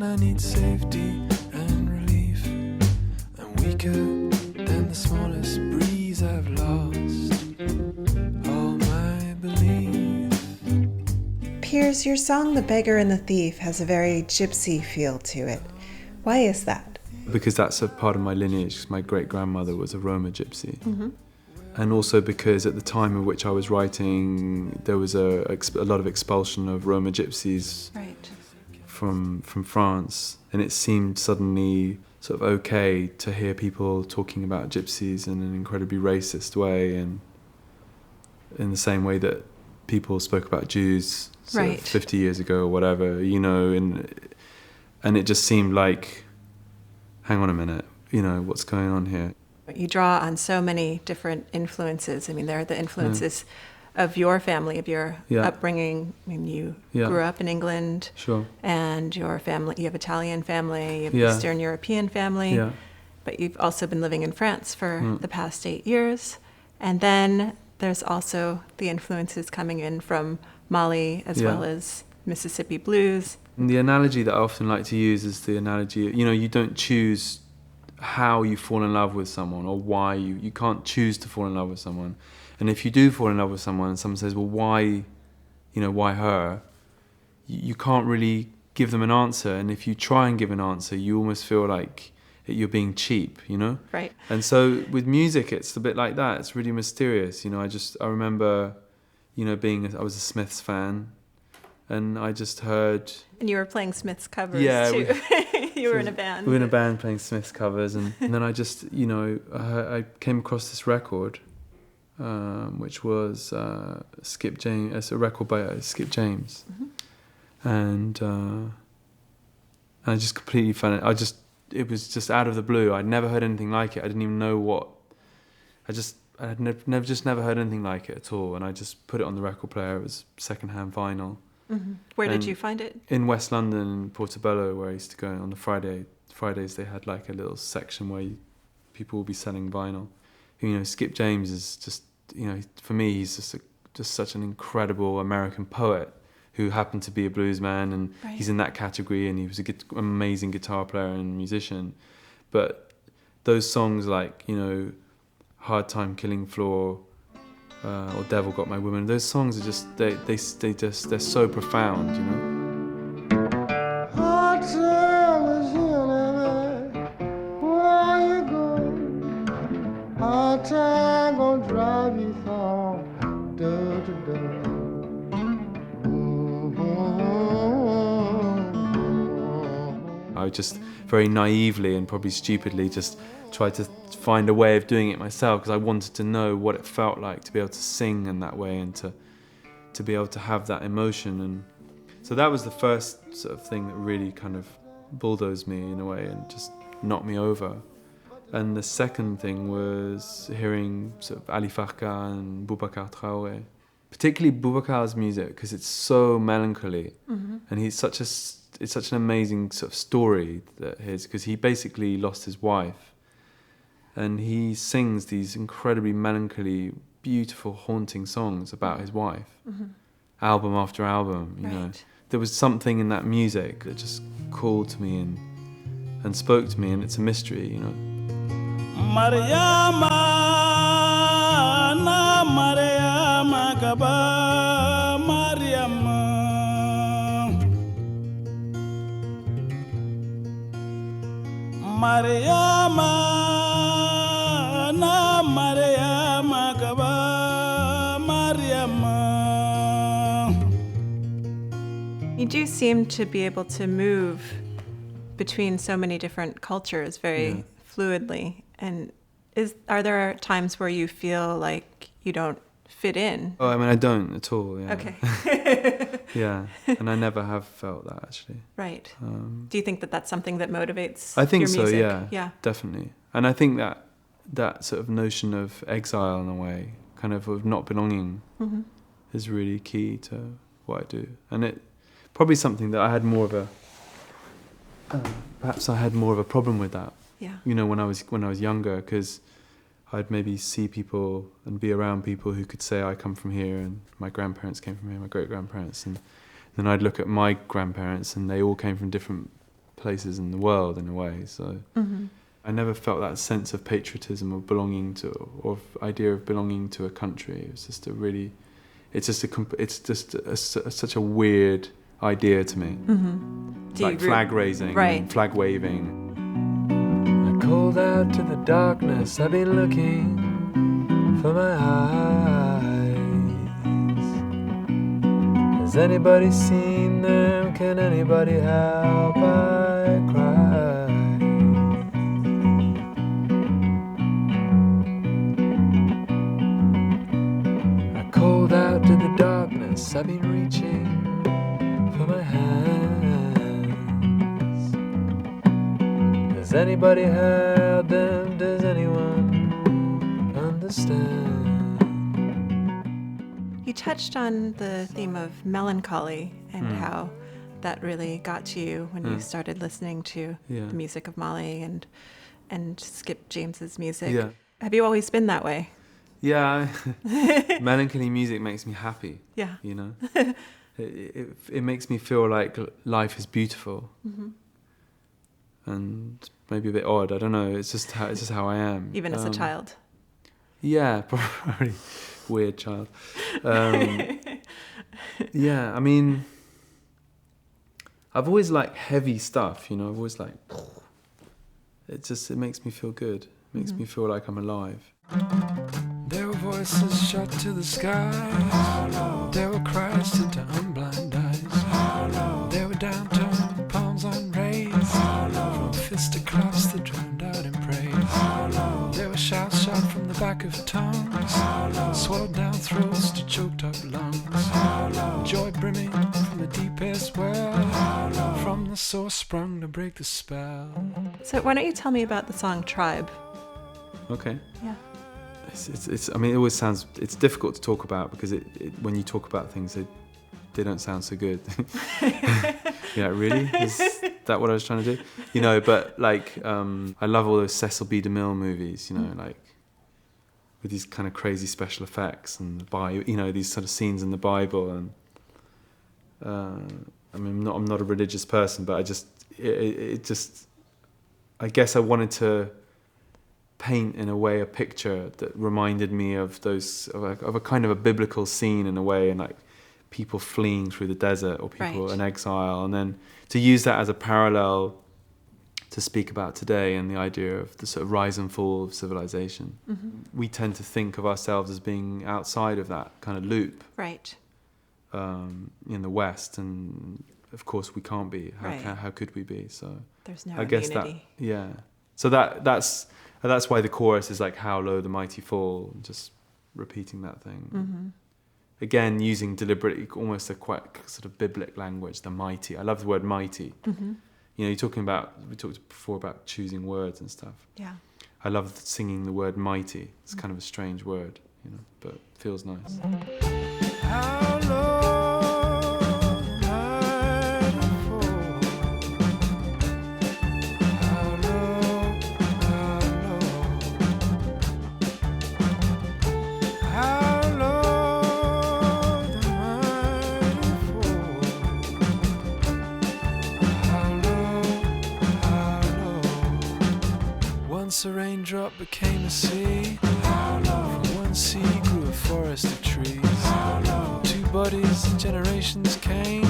when I need safety and relief. I'm weaker than the smallest breeze. I've lost all my belief. Piers, your song The Beggar and the Thief has a very gypsy feel to it. Why is that? Because that's a part of my lineage. My great-grandmother was a Roma gypsy. Mm-hmm. And also because at the time of which I was writing, there was a lot of expulsion of Roma gypsies from France. And it seemed suddenly sort of okay to hear people talking about gypsies in an incredibly racist way, and in the same way that people spoke about Jews sort of 50 years ago or whatever, you know, and it just seemed like, hang on a minute, you know, what's going on here? You draw on so many different influences. I mean, there are the influences of your family, of your upbringing. I mean, you grew up in England, and your family, you have Italian family, you have Eastern European family, but you've also been living in France for the past 8 years. And then there's also the influences coming in from Mali as well as Mississippi blues. And the analogy that I often like to use is the analogy, you know, you don't choose how you fall in love with someone or why you can't choose to fall in love with someone. And if you do fall in love with someone and someone says, well, why, you know, why her? You can't really give them an answer. And if you try and give an answer, you almost feel like you're being cheap, you know? Right. And so with music, it's a bit like that. It's really mysterious. You know, I remember, you know, I was a Smiths fan, and I just heard... And you were playing Smiths covers too. You were in a band. We were in a band playing Smiths covers, and then I just, you know, I came across this record, which was Skip James. It's a record by Skip James, and I just completely found it. It was just out of the blue. I'd never heard anything like it. I didn't even know what. I had never heard anything like it at all, and I just put it on the record player. It was secondhand vinyl. Mm-hmm. Where did you find it? In West London, in Portobello, where I used to go on the Fridays they had like a little section where people would be selling vinyl. You know, Skip James is just, you know, for me, he's just such an incredible American poet who happened to be a blues man, and he's in that category, and he was an amazing guitar player and musician. But those songs like, you know, Hard Time Killing Floor, or Devil Got My Woman, those songs are just, they're so profound, you know? Hard time is here, where you going? Hard time gonna drive you from door to door. I just very naively and probably stupidly just tried to find a way of doing it myself, because I wanted to know what it felt like to be able to sing in that way and to be able to have that emotion. And so that was the first sort of thing that really kind of bulldozed me in a way and just knocked me over. And the second thing was hearing sort of Ali Farka and Boubacar Traoré, particularly Boubacar's music, because it's so melancholy, and it's such an amazing sort of story that because he basically lost his wife. And he sings these incredibly melancholy, beautiful, haunting songs about his wife, album after album, you know. There was something in that music that just called to me and spoke to me, and it's a mystery, you know. Mariam, na Mariam, gaba Mariam. Mariam, na Mariam, gaba Mariam. You do seem to be able to move between so many different cultures very fluidly. And are there times where you feel like you don't fit in? Oh, I mean, I don't at all. Yeah. Okay. Yeah, and I never have felt that actually. Right. Do you think that that's something that motivates I think your music? So, yeah, definitely. And I think that sort of notion of exile in a way, kind of not belonging, is really key to what I do. And it probably something that I had more of a, perhaps I had more of a problem with that. Yeah. You know, when I was younger, because I'd maybe see people and be around people who could say I come from here, and my grandparents came from here, my great-grandparents, and then I'd look at my grandparents and they all came from different places in the world in a way. So I never felt that sense of patriotism or belonging to, or idea of belonging to a country. It was just such a weird idea to me. Like flag raising, and flag waving. I called out to the darkness. I've been looking for my eyes. Has anybody seen them? Can anybody help? I cry. I called out to the darkness. I've been reaching for my hands. Has anybody heard them? Does anyone understand? You touched on the theme of melancholy and how that really got to you when you started listening to the music of Mali and Skip James's music. Yeah. Have you always been that way? Yeah, melancholy music makes me happy. Yeah. You know, it makes me feel like life is beautiful, and maybe a bit odd. I don't know. It's just how I am. Even as a child. Yeah, probably weird child. Yeah, I mean, I've always liked heavy stuff. You know, I've always like. It makes me feel good. It makes me feel like I'm alive. There were voices shot to the sky. There were cries to unblind eyes. There were downturned palms unraised. From fist to cloths that drowned out in praise. There were shouts shot from the back of tongues. Swallowed down throats to choked up lungs. Joy brimming from the deepest well. From the source sprung to break the spell. So why don't you tell me about the song Tribe? Okay. Yeah. It's. I mean, it always sounds. It's difficult to talk about because when you talk about things, they don't sound so good. Yeah, really? Is that what I was trying to do? You know, but like, I love all those Cecil B. DeMille movies. You know, like with these kind of crazy special effects and these sort of scenes in the Bible. And I mean, I'm not a religious person, but I guess I wanted to paint in a way a picture that reminded me of a kind of a biblical scene in a way, and like people fleeing through the desert or people in exile, and then to use that as a parallel to speak about today and the idea of the sort of rise and fall of civilization. We tend to think of ourselves as being outside of that kind of loop, right? In the West, and of course we can't be. How could we be? So there's no I guess immunity. So that's why the chorus is like, how low the mighty fall, and just repeating that thing. Again, using deliberately almost a quite sort of biblical language, the mighty. I love the word mighty. You know, we talked before about choosing words and stuff. Yeah. I love singing the word mighty. It's kind of a strange word, you know, but it feels nice. How low a raindrop became a sea. From one sea grew a forest of trees. Two bodies, generations came.